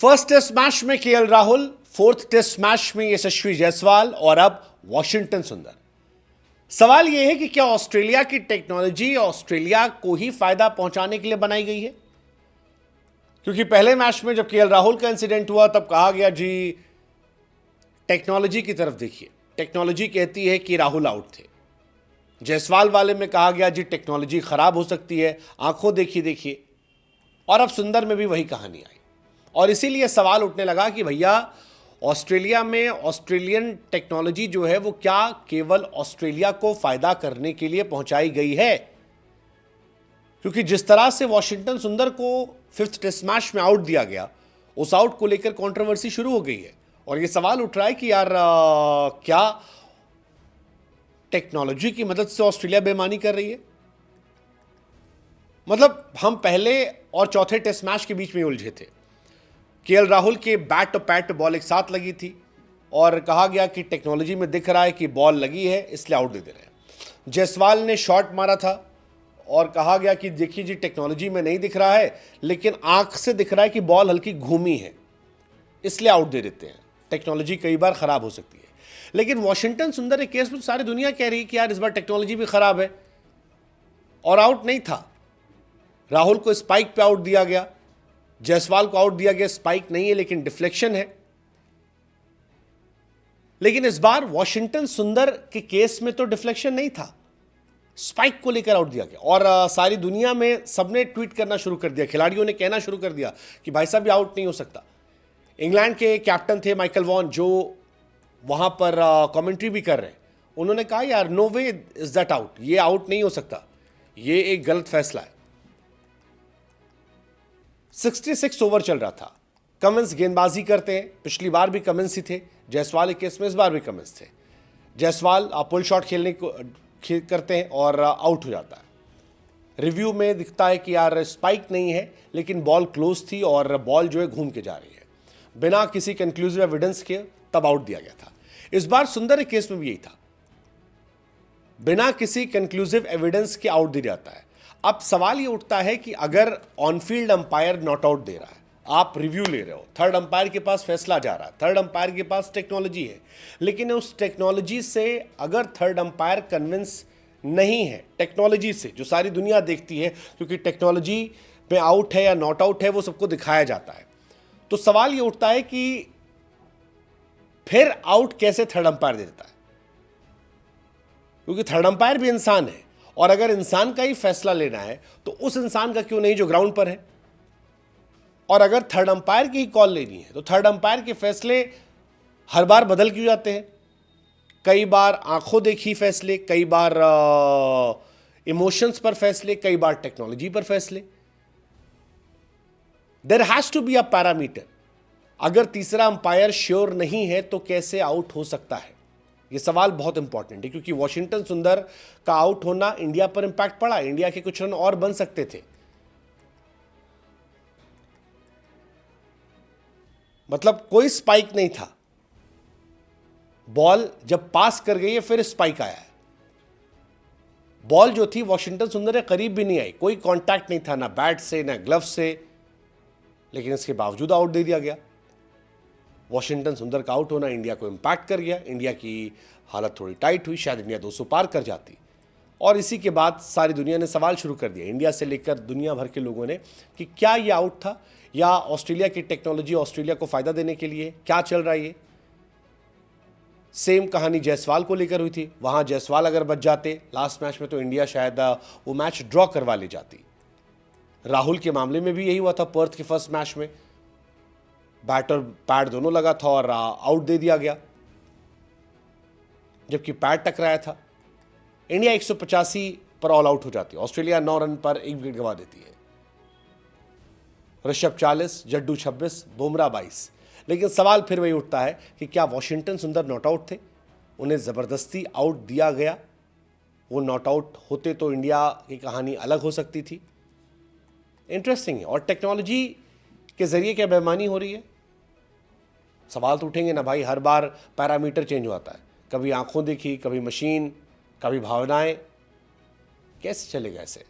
First test match में KL Rahul, fourth test match में यशस्वी जायसवाल और अब वॉशिंगटन सुंदर। सवाल यह है कि क्या ऑस्ट्रेलिया की टेक्नोलॉजी ऑस्ट्रेलिया को ही फायदा पहुंचाने के लिए बनाई गई है? क्योंकि पहले मैच में जब केएल राहुल का इंसिडेंट हुआ तब कहा गया जी टेक्नोलॉजी की तरफ देखिए, टेक्नोलॉजी कहती है कि राहुल आउट थे। जायसवाल वाले में कहा गया जी टेक्नोलॉजी खराब हो सकती है, आंखों देखिए देखिए। और अब सुंदर में भी वही कहानी आई और इसीलिए सवाल उठने लगा कि भैया ऑस्ट्रेलिया में ऑस्ट्रेलियन टेक्नोलॉजी जो है वो क्या केवल ऑस्ट्रेलिया को फायदा करने के लिए पहुंचाई गई है? क्योंकि जिस तरह से वॉशिंगटन सुंदर को फिफ्थ टेस्ट मैच में आउट दिया गया, उस आउट को लेकर कंट्रोवर्सी शुरू हो गई है और ये सवाल उठ रहा है कि यार क्या टेक्नोलॉजी की मदद से ऑस्ट्रेलिया बेईमानी कर रही है? मतलब हम पहले और चौथे टेस्ट मैच के बीच में उलझे थे। केएल राहुल के बैट टू पैट बॉल एक साथ लगी थी और कहा गया कि टेक्नोलॉजी में दिख रहा है कि बॉल लगी है इसलिए आउट दे दे रहे हैं। जायसवाल ने शॉट मारा था और कहा गया कि देखिए जी टेक्नोलॉजी में नहीं दिख रहा है लेकिन आंख से दिख रहा है कि बॉल हल्की घूमी है इसलिए आउट दे देते हैं, टेक्नोलॉजी कई बार खराब हो सकती है। लेकिन वॉशिंगटन सुंदर के केस में सारी दुनिया कह रही है कि यार इस बार टेक्नोलॉजी भी खराब है और आउट नहीं था। राहुल को स्पाइक पे आउट दिया गया, जायसवाल को आउट दिया गया, स्पाइक नहीं है लेकिन डिफ्लेक्शन है। लेकिन इस बार वॉशिंगटन सुंदर के केस में तो डिफ्लेक्शन नहीं था, स्पाइक को लेकर आउट दिया गया और सारी दुनिया में सबने ट्वीट करना शुरू कर दिया, खिलाड़ियों ने कहना शुरू कर दिया कि भाई साहब ये आउट नहीं हो सकता। इंग्लैंड के कैप्टन थे माइकल वॉन जो वहां पर कमेंट्री भी कर रहे हैं, उन्होंने कहा यार no way is that out, ये आउट नहीं हो सकता, ये एक गलत फैसला है। 66 ओवर चल रहा था, कमिंस गेंदबाजी करते हैं, पिछली बार भी कमिंस ही थे, जायसवाल के केस में इस बार भी कमिंस थे। जायसवाल पुल शॉट खेलने को करते हैं और आउट हो जाता है। रिव्यू में दिखता है कि यार स्पाइक नहीं है लेकिन बॉल क्लोज थी और बॉल जो है घूम के जा रही है, बिना किसी कंक्लूसिव एविडेंस के तब आउट दिया गया था। इस बार सुंदर के केस में भी यही था, बिना किसी कंक्लूसिव एविडेंस के आउट दिया जाता है। अब सवाल ये उठता है कि अगर ऑनफील्ड अंपायर नॉट आउट दे रहा है, आप रिव्यू ले रहे हो, थर्ड अंपायर के पास फैसला जा रहा है, थर्ड अंपायर के पास टेक्नोलॉजी है, लेकिन उस टेक्नोलॉजी से अगर थर्ड अंपायर कन्विंस नहीं है, टेक्नोलॉजी से जो सारी दुनिया देखती है, क्योंकि टेक्नोलॉजी में आउट है या नॉट आउट है वो सबको दिखाया जाता है, तो सवाल ये उठता है कि फिर आउट कैसे थर्ड अंपायर दे देता है? क्योंकि थर्ड अंपायर भी इंसान है और अगर इंसान का ही फैसला लेना है तो उस इंसान का क्यों नहीं जो ग्राउंड पर है? और अगर थर्ड अंपायर की ही कॉल लेनी है तो थर्ड अंपायर के फैसले हर बार बदल क्यों जाते हैं? कई बार आंखों देखी फैसले, कई बार इमोशंस पर फैसले, कई बार टेक्नोलॉजी पर फैसले। There has to be a parameter. अगर तीसरा अंपायर श्योर नहीं है तो कैसे आउट हो सकता है? ये सवाल बहुत इंपॉर्टेंट है क्योंकि वॉशिंगटन सुंदर का आउट होना इंडिया पर इंपैक्ट पड़ा, इंडिया के कुछ रन और बन सकते थे। मतलब कोई स्पाइक नहीं था, बॉल जब पास कर गई है फिर स्पाइक आया है। बॉल जो थी वॉशिंगटन सुंदर के करीब भी नहीं आई, कोई कांटेक्ट नहीं था, ना बैट से ना ग्लव से, लेकिन इसके बावजूद आउट दे दिया गया। वॉशिंगटन सुंदर का आउट होना इंडिया को इंपैक्ट कर गया, इंडिया की हालत थोड़ी टाइट हुई, शायद इंडिया 200 पार कर जाती। और इसी के बाद सारी दुनिया ने सवाल शुरू कर दिया, इंडिया से लेकर दुनिया भर के लोगों ने, कि क्या ये आउट था या ऑस्ट्रेलिया की टेक्नोलॉजी ऑस्ट्रेलिया को फायदा देने के लिए, क्या चल रहा है ये? सेम कहानी जायसवाल को लेकर हुई थी, वहां जायसवाल अगर बच जाते लास्ट मैच में तो इंडिया शायद वो मैच ड्रॉ करवा ले जाती। राहुल के मामले में भी यही हुआ था, पर्थ के फर्स्ट मैच में बैट और पैड दोनों लगा था और आउट दे दिया गया, जबकि पैड टकराया था। इंडिया 185 पर ऑल आउट हो जाती है, ऑस्ट्रेलिया 9 रन पर 1 विकेट गंवा देती है। ऋषभ 40, जड्डू 26, बुमराह 22। लेकिन सवाल फिर वही उठता है कि क्या वॉशिंगटन सुंदर नॉट आउट थे? उन्हें जबरदस्ती आउट दिया गया, वो नॉट आउट होते तो इंडिया की कहानी अलग हो सकती थी। इंटरेस्टिंग है। और टेक्नोलॉजी के जरिए क्या बेईमानी हो रही है? सवाल तो उठेंगे ना भाई, हर बार पैरामीटर चेंज होता है, कभी आंखों देखी, कभी मशीन, कभी भावनाएं, कैसे चलेगा ऐसे?